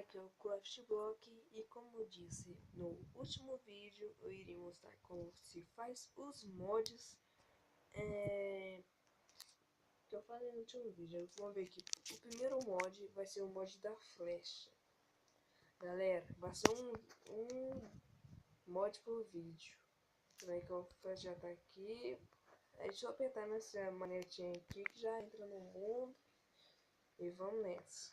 aqui é o Craftblock e como eu disse no último vídeo, eu iria mostrar como se faz os mods que eu falei no último vídeo. Vamos ver aqui, o primeiro mod vai ser o mod da flecha. Galera, vai ser um mod por vídeo. Aí que a flecha já tá aqui. Aí deixa eu apertar nessa manetinha aqui que já entra no mundo. E vamos nessa.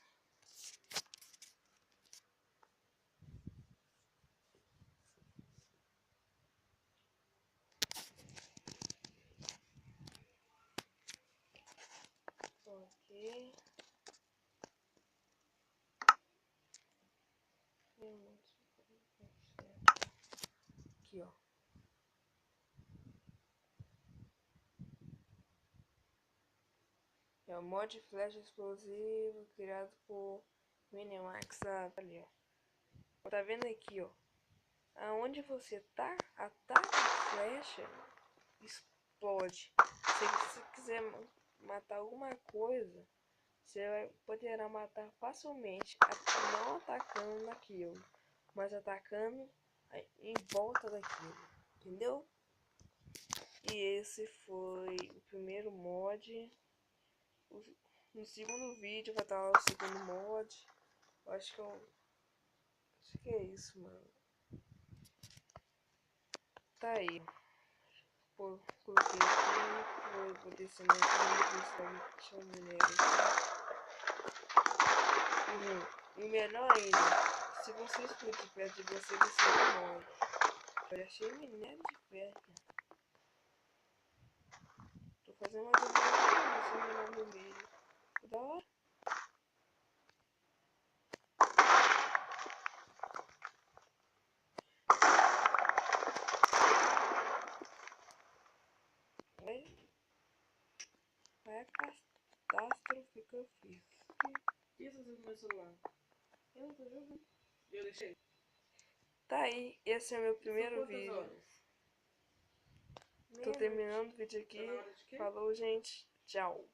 Ok. Aqui, ó. É o mod flecha explosivo criado por Minimax. Ali, ó. Tá vendo aqui, ó? Aonde você tá, ataca a flecha, explode. Se você quiser matar alguma coisa, você poderá matar facilmente, não atacando naquilo, mas atacando em volta daquilo, entendeu? E esse foi o primeiro mod. No segundo vídeo vai estar lá o segundo mod. Eu acho que é isso, mano. Tá aí. Pô, coloquei aqui, vou descendo aqui, deixa eu minerar aqui. E o melhor ainda, se você explodir perto de você morre. Eu achei minério de ferro. Tô fazendo uma mineral no meio. Da hora. Vai a catástrofe que eu fiz. Isso no meu celular. Eu não tô jogando. Eu deixei. Tá aí, esse é meu primeiro vídeo. Horas? Tô terminando o vídeo aqui. Falou, gente. Tchau.